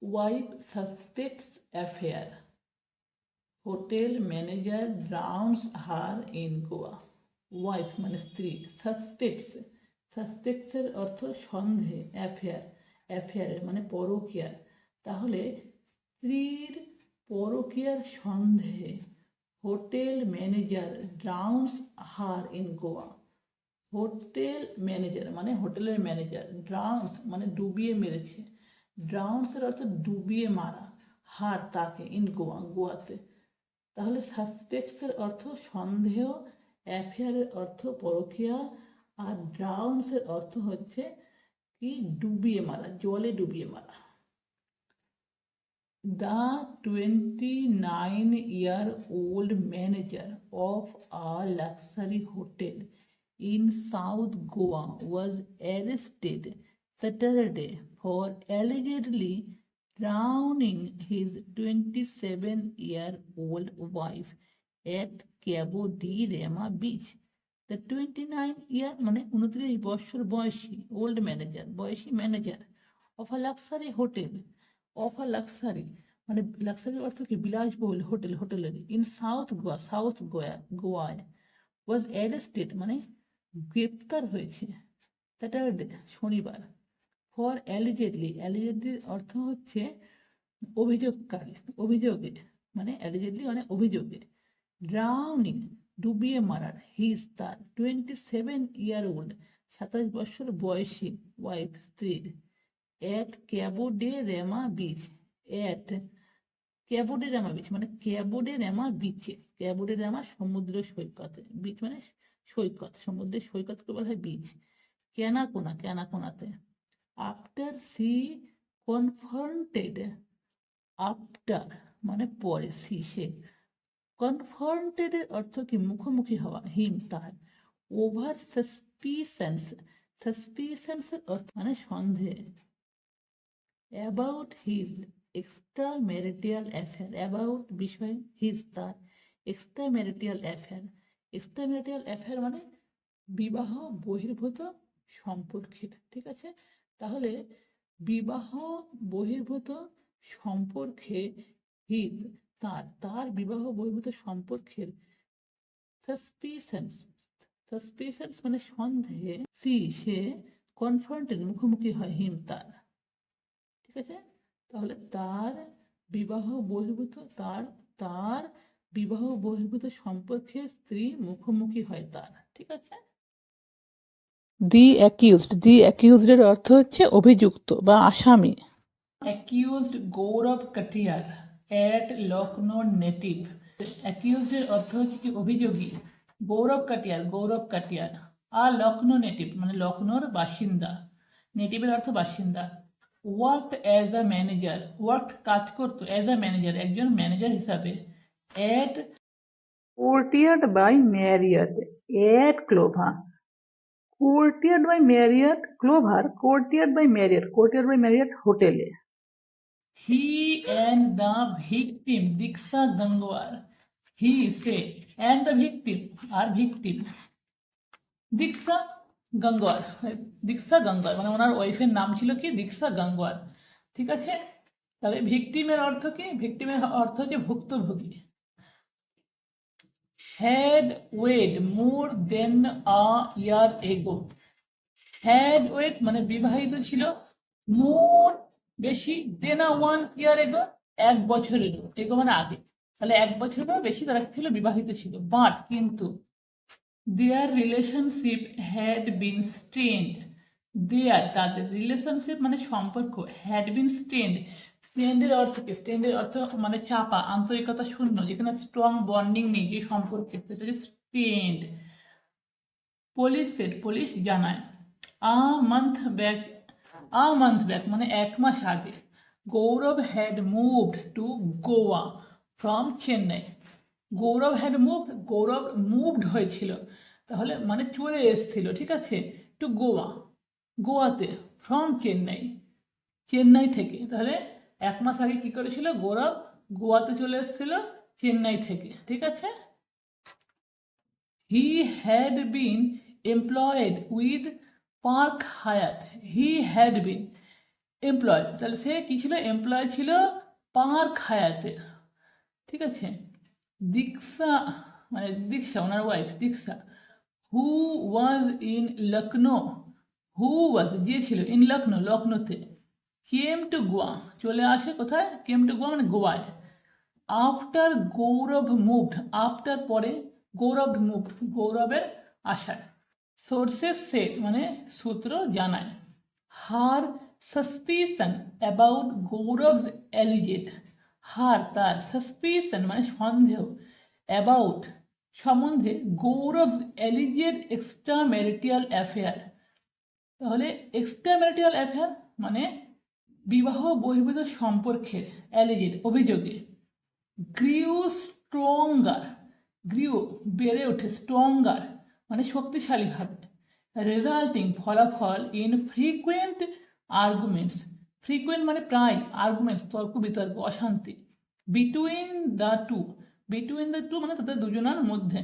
Wife suspects affair. Hotel manager ড্রাউন্স her in Goa. Wife মানে স্ত্রী, suspects, সাসপেক্টসের অর্থ সন্দেহে, অ্যাফেয়ার মানে পরকীয়ার। তাহলে স্ত্রীর পরকীয়ার সন্দেহে hotel manager ড্রাউন্স her in Goa. Hotel manager মানে হোটেলের ম্যানেজার, ড্রাউন্স মানে ডুবিয়ে মেরেছে, ড্রাউন্সের অর্থ ডুবিয়ে মারা, হার তাকে, ইন গোয়া গোয়াতে। তাহলে সাসপেক্টসের অর্থ সন্দেহ, অ্যাফেয়ারের অর্থ পরকীয়া, আর ড্রাউন্সের অর্থ হচ্ছে কি ডুবিয়ে মারা, জলে ডুবিয়ে মারা। The 29-year-old manager of a luxury hotel in South Goa was arrested Saturday for allegedly drowning his 27-year-old wife at Cabo de Rama beach. The 29 year মানে 29 বছর বয়সী ওল্ড ম্যানেজার, বয়সী manager of a luxury hotel, of a luxury মানে luxury অর্থ কি বিলাসবহুল hotel, হোটেলের, in south Goa, south গোয়ায়, ওয়াজ অ্যারেস্টেড মানে গ্রেপ্তার হয়েছে, স্যাটারডে শনিবার, ফর অ্যালিজেডলির অর্থ হচ্ছে অভিযোগকারী, অভিযোগে মানে অ্যালিজেডলি মানে অভিযোগে, ড্রাউনিং ডুবিয়ে মারার, হিজ তার 27-year-old 27 বছর বয়সী ওয়াইফ স্ত্রীর, এট ক্যাবো ডে রেমা বিচ, এট ক্যাবো ডে রেমা বিচ মানে ক্যাবো ডে রেমা বিচে, ক্যাবো ডে রেমা সমুদ্র সৈকতে, বিচ মানে সৈকত, সমুদ্রের সৈকতকে বলা হয় বিচ, ক্যানাকোনাতে। আফটার সি কনফ্রন্টেড, আফটার মানে পরে, সে কনফ্রন্টেড এর অর্থ কি মুখোমুখি হওয়া, হিম তার, ওভার সাসপিশনস, সাসপিশনস এর অর্থ মানে সন্দেহ, about his extra marital affair, about বিষয়, হিজ তার, extra marital affair, extra marital affair মানে বিবাহ বহির্ভূত সম্পর্কের, ঠিক আছে। তাহলে বিবাহ বহির্ভূত সম্পর্কে হিজ তার, তার বিবাহ বহির্ভূত সম্পর্কের সাসপিশনস, সাসপিশনস মানে সন্দেহে, সে কনফ্রন্টেড মুখোমুখি হয়, হিম তার, ঠিক আছে। তাহলে তার বিবাহ বহির্ভূত, তার বিবাহ বহির্ভূত সম্পর্কে স্ত্রী মুখোমুখি হয় তার, ঠিক আছে। দি অ্যাকিউজড এর অর্থ হচ্ছে অভিযুক্ত বা আসামি। অ্যাকিউজড গৌরব কাটিয়ার এট লখনৌ নেটিভ, অ্যাকিউজড এর অর্থ হচ্ছে কি অভিযোগী, গৌরব কাটিয়ার আর লখনৌ নেটিভ মানে লখনৌর বাসিন্দা, নেটিভের অর্থ বাসিন্দা। Worked as a manager, worked কাজ করতো, অ্যাজ আ ম্যানেজার একজন ম্যানেজার হিসাবে, at courtyard by Marriott at Colva, courtiered by Marriott Clover, courtiered by Marriott হোটেলে। He and the victim Diksha Gangwar, he সে and the victim আর victim Diksha গঙ্গওয়ার, দীক্ষা গঙ্গওয়ার মানে ওনার ওয়াইফের নাম ছিল কি দীক্ষা গঙ্গওয়ার, ঠিক আছে। তাহলে ভিকটিমের অর্থ কি, ভিকটিমের অর্থ হচ্ছে ভুক্তভোগী। had wed more than a year ago, had wed মানে বিবাহিত ছিল, মোর বেশি, দেন আ 1 year ago এক বছরের, এগো মানে আগে, তাহলে এক বছরেরও বেশি তারা ছিল বিবাহিত ছিল, বাট কিন্তু their relationship had been strained, their তাদের রিলেশনশিপ মানে সম্পর্ক, had been strained, strained এর অর্থ কি, strained এর অর্থ মানে চাপা, আন্তরিকতা শূন্য, যেখানে স্ট্রং বন্ডিং নেই যে সম্পর্কে, সেটা হচ্ছে strained। পুলিশ জানায়, আ মান্থ ব্যাক মানে এক মাস আগে, Gaurav had moved to Goa from Chennai, Gaurav moved হয়েছিল, তাহলে মানে চলে এসেছিল, ঠিক আছে, টু গোয়াতে, ফ্রম চেন্নাই থেকে, তাহলে এক মাস আগে কি করেছিল, গৌরব গোয়াতে চলে এসেছিল চেন্নাই থেকে, ঠিক আছে। He had been employed with Park Hyatt. He had been employ, তাহলে সে কি ছিল, এমপ্লয় ছিল পার্ক হায়াতের, ঠিক আছে। দীক্ষা মানে দীক্ষা ওনার ওয়াইফ দীক্ষা, হু was in Lucknow, who was যে ছিল ইন লখনৌ লখনৌতে, কেম টু গোয়া চলে আসে কোথায়, কেম টু গোয়া মানে গোয়ায়, আফটার গৌরব মুভড, আফটার পরে গৌরব মুভড গৌরবের আশায়, সোর্সেস সেড মানে সূত্র জানায়, হার সাসপিশন অ্যাবাউট গৌরবস অ্যালিজেড, হার তার, সাসপিশন মানে সন্দেহ, অ্যাবাউট সম্বন্ধে, গৌরবস অ্যালিজেড এক্সট্রা ম্যারিটাল অ্যাফেয়ার, তাহলে এক্সট্রা ম্যারিটাল অ্যাফেয়ার মানে বিবাহ বহির্ভূত সম্পর্কের, অ্যালিজেড অভিযোগে, গ্রিউ স্ট্রঙ্গার, গ্রিউ বেড়ে ওঠে, স্ট্রঙ্গার মানে শক্তিশালীভাবে, রেজাল্টিং ফলাফল, ইন ফ্রিকুয়েন্ট আর্গুমেন্টস, ফ্রিকুয়েন্ট মানে প্রায়, আর্গুমেন্টস তর্ক বিতর্ক অশান্তি, between the two, between the two মানে তাদের দুজনের মধ্যে,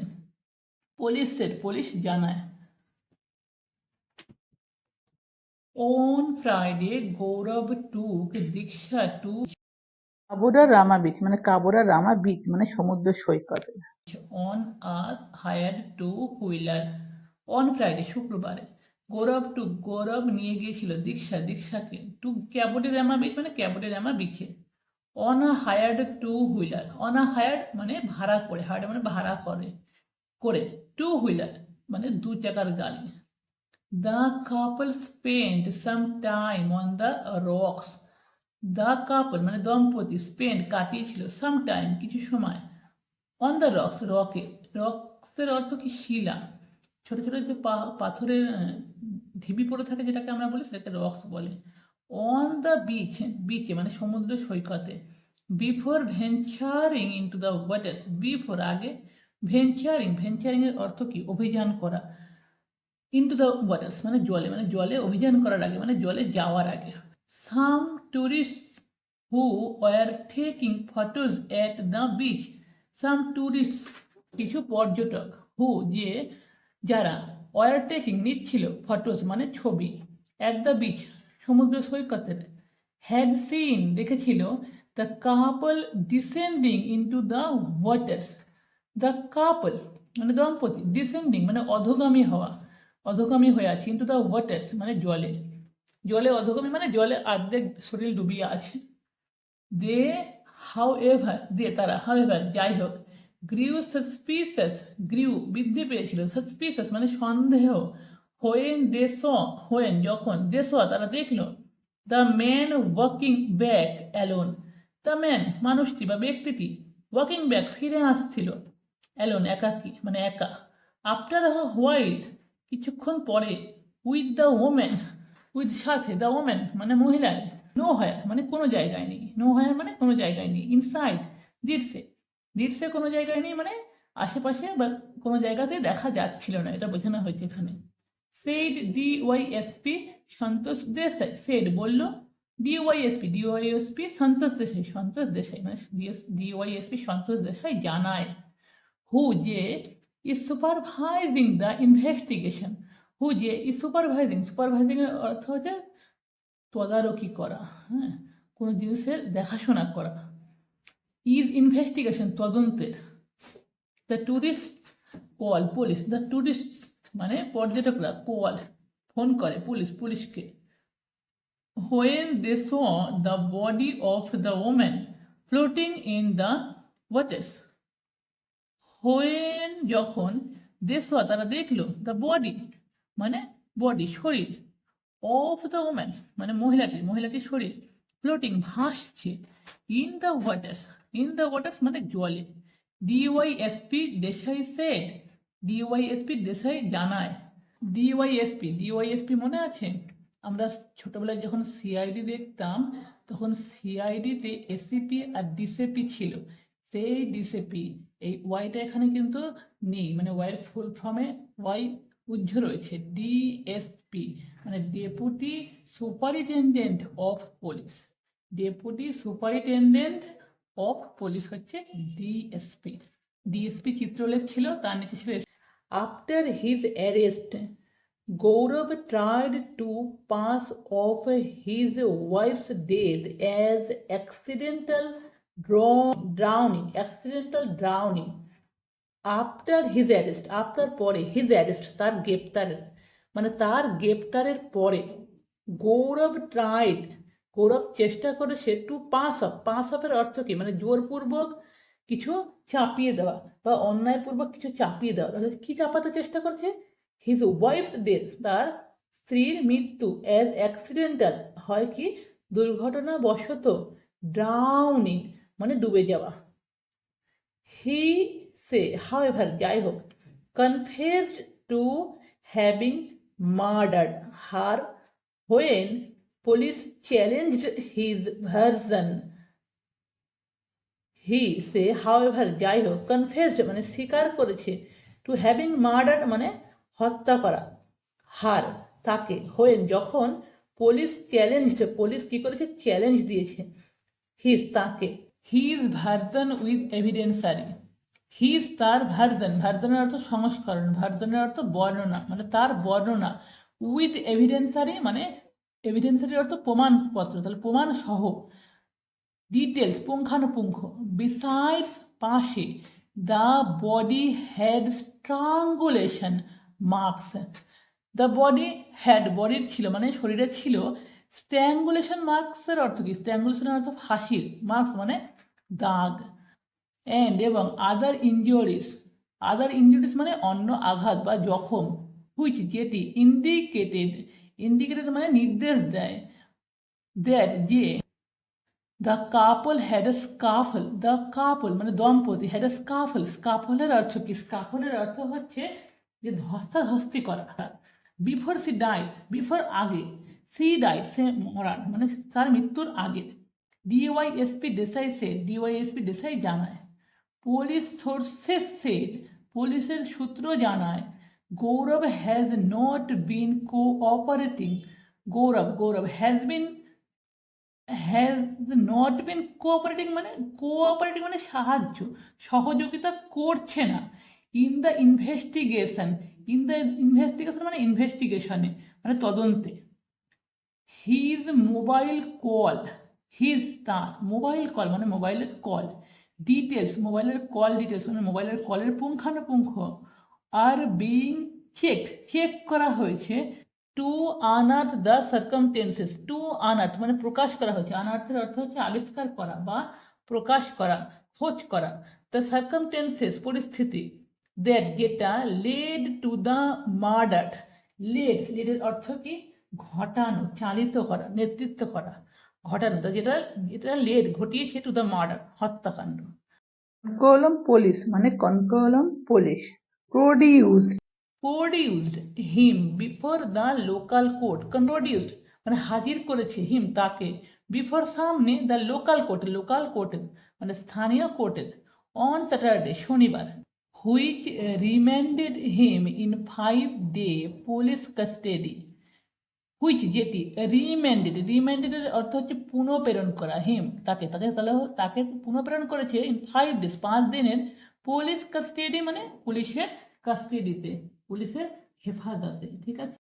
পুলিশের পুলিশ জানায়। On Friday, Gaurav took Diksha to Cabo de Rama beach মানে কাবোরা রামা বিচ মানে সমুদ্র সৈকত, on a hired two wheeler, on Friday শুক্রবারে, গৌরব নিয়ে গিয়েছিল দীক্ষাকে টু ক্যাবোডে রামা বিচ মানে ক্যাবোডে রামা বিচে, on a hired two wheeler, on a hired মানে ভাড়া করে, হায়ার্ড মানে ভাড়া করে টু হুইলার মানে দু চাকার গাড়ি, the couple spent some time on the rocks, the couple মানে দম্পতি, স্পেন্ড কাটিয়েছিল, সাম টাইম কিছু সময়, অন দ্য রক্স রকে, রক্সের অর্থ কি শিলা, ছোট ছোট যে পাথরের ঢিবি পড়ে থাকে যেটাকে আমরা বলি সেটাকে রক্স বলে, অন দ্য বিচ বিচে মানে সমুদ্র সৈকতে, before venturing into the waters, before আগে, ভেঞ্চারিং এর অর্থ কি অভিযান করা, ইনটু দ্য ওয়াটার্স মানে জলে অভিযান করার আগে মানে জলে যাওয়ার আগে, some tourist who were taking photos at the beach, some tourist কিছু পর্যটক, হু যে যারা, ওয়ার টেকিং নিচ্ছিল, ফটোজ মানে ছবি, অ্যাট দ্য বিচ সমুদ্র সৈকতের, হ্যাড সিন দেখেছিল, the couple descending into the waters, the couple মানে দম্পতি, ডিসেন্ডিং মানে অধোগামী হওয়া, অধোগামী হয়ে আছে, ইনটু দ্য ওয়াটার্স মানে জলে অধোগামী মানে জলে অর্ধেক শরীর ডুবিয়ে আছে, দে তারা হাউএভার যাই হোক, গ্রিউ সাসপিসিয়াস, গ্রিউ বৃদ্ধি পেয়েছিল, সাসপিসিয়াস মানে সন্দেহ, হোয়েন যখন, তারা দেখলো, the man walking back alone, the man মানুষটি বা ব্যক্তিটি, ওয়াকিং ব্যাক ফিরে আসছিল, অ্যালোন একাকী মানে একা, আফটার আ হোয়াইল কিছুক্ষণ পরে, উইথ দ্য ওমেন উইথ সাথে, দ্য ওমেন মানে মহিলা, নো হায়ার মানে কোনো জায়গায় নেই, নো হায়ার মানে কোনো জায়গায় নেই, ইনসাইড দৃশ্যে কোনো জায়গায় নেই মানে আশেপাশে বা কোনো জায়গাতে দেখা যাচ্ছিল না, এটা বোঝানো হয়েছে এখানে। সেড ডিওয়াইএসপি সন্তোষ দেশাই, সেড বলল, ডিওয়াইএসপি সন্তোষ দেশাই মানে ডিওয়াইএসপি সন্তোষ দেশাই জানায়, হু যে ইজ সুপারভাইজিং দ্য ইনভেস্টিগেশন, হু যে ইজ সুপারভাইজিং এর অর্থ হচ্ছে তদারকি করা, হ্যাঁ কোনো জিনিসের দেখাশোনা করা, ইজ ইনভেস্টিগেশন তদন্তের, the tourist call police, the tourist মানে পর্যটকরা কল ফোন করে পুলিশকে, when they saw the body of the woman floating in the waters, when যখন, দে স তারা দেখলো, দ্য বডি মানে বডি শরীর, অফ দ্য ওম্যান মানে মহিলাটির শরীর, ফ্লোটিং ভাসছে, ইন দ্য ওয়াটার্স মানে জলে, ডিওয়াইএসপি দেশাই জানায়, ডিওয়াইএসপি মনে আছে, আমরা ছোটবেলায় যখন সিআইডি দেখতাম তখন সিআইডিতে এসিপি আর ডিসিপি ছিল, সেই ডিসিপি, এই ওয়াইটা এখানে কিন্তু নেই মানে ওয়াইয়ের ফুল ফর্মে ওয়াই উজ্জ্ব রয়েছে, ডিএসপি মানে deputy superintendent of police, deputy superintendent of police হচ্ছে ডিএসপি চিত্রলেখ ছিল, তার নিচে ছিল, after his arrest Gaurav tried to pass off his wife's death as accidental drowning. After his arrest, after পরে, হিজ অ্যারেস্ট তার গ্রেপ্তারের, মানে তার গ্রেপ্তারের পরে, গৌরব ট্রাইড, গৌরব চেষ্টা করেছে টু পাস অফের অর্থ কি, মানে জোরপূর্বক কিছু চাপিয়ে দেওয়া বা অন্যায়পূর্বক কিছু চাপিয়ে দেওয়া। তাহলে কি চাপাতে চেষ্টা করছে? হিজ ওয়াইফস ডেথ, তার স্ত্রীর মৃত্যু, অ্যাজ অ্যাক্সিডেন্টাল হয় কি দুর্ঘটনাবশত, ড্রাউনিং মানে ডুবে যাওয়া। হি সে however যাই হোক, confessed to having murdered her when police challenged his version. He say however যাই হোক, confessed মানে স্বীকার করেছে, to having murdered মানে হত্যা করা, হার তাকে, when যখন পুলিশ চ্যালেঞ্জড, পুলিশ কি করেছে চ্যালেঞ্জ দিয়েছে, হিজ তাকে, হিজ ভার্জন উইথ এভিডেন্সারি, হিজ তার ভার্জন, ভার্জনের অর্থ সংস্করণ, ভার্জনের অর্থ বর্ণনা, মানে তার বর্ণনা, উইথ এভিডেন্সারি মানে এভিডেন্সারির অর্থ প্রমাণপত্র, তাহলে প্রমাণ সহ, ডিটেলস পুঙ্খানুপুঙ্খ, বিসাইডস পাশে, the body had strangulation marks, the body had বডির ছিল মানে শরীরে ছিল, স্ট্র্যাঙ্গুলেশন মার্কসের অর্থ কি, স্ট্র্যাঙ্গুলেশনের অর্থ ফাঁসির, মার্কস মানে দাগ, অ্যান্ড এবং আদার ইনজুরিস মানে অন্য আঘাত বা জখম, হুইচ যেটি, ইন্ডিকেটেড মানে নির্দেশ দেয়, দ্যাট যে, the couple had a scuffle, the couple মানে দম্পতি, হ্যাড এ স্কাফল, স্কাফলের অর্থ কি, স্কাফলের অর্থ হচ্ছে যে ধস্তাধস্তি করা, বিফোর সি ডাইড, বিফোর আগে, সি ডাইড সে মরান মানে তার মৃত্যুর আগে, ডিওয়াইএসপি দেশাই জানায়, পুলিশ সোর্সেস সেড, পুলিশের সূত্র জানায়, Gaurav has not been cooperating, Gaurav has not been cooperating মানে সাহায্য সহযোগিতা করছে না, ইন দ্য ইনভেস্টিগেশন মানে ইনভেস্টিগেশনে মানে তদন্তে, হিজ মোবাইল কল, হিজ তার মোবাইল কল মানে মোবাইলের কল, ডিটেলস মোবাইলের কল ডিটেলস মানে মোবাইলের কলের পুঙ্খানুপুঙ্খ, আর বিং চেক করা হয়েছে, টু আনআর্থ দ্য সার্কামস্টেন্সেস, টু আনআর্থ মানে প্রকাশ করা হয়েছে, আনআর্থের অর্থ হচ্ছে আবিষ্কার করা বা প্রকাশ করা, খোঁজ করা, দ্য সার্কামস্টেন্সেস পরিস্থিতি, দ্যাট যেটা, লেড টু দ্য মার্ডার, লেডের অর্থ কি ঘটানো, চালিত করা, নেতৃত্ব করা, ঘটানো, তো যেটা লেড ঘটিয়েছে, টু দ্য মার্ডার হত্যাকাণ্ড। কনকলম পুলিশ মানে কনকলম police, produced him before the local court, produced মানে হাজির করেছে, হিম তাকে, বিফোর সামনে, দ্য লোকাল কোর্টের মানে স্থানীয় কোর্টের, অন স্যাটারডে শনিবার, which রিমান্ডেড him in 5-day police custody, which যেটি, রিমান্ডেডের অর্থ হচ্ছে পুনঃপ্রেরণ করা, হিম তাকে পুনঃপ্রেরণ করেছে, ইন 5 days 5 দিনের, পুলিশ কাস্টাডি মানে পুলিশের কাস্টাডিতে, পুলিশের হেফাজতে, ঠিক আছে।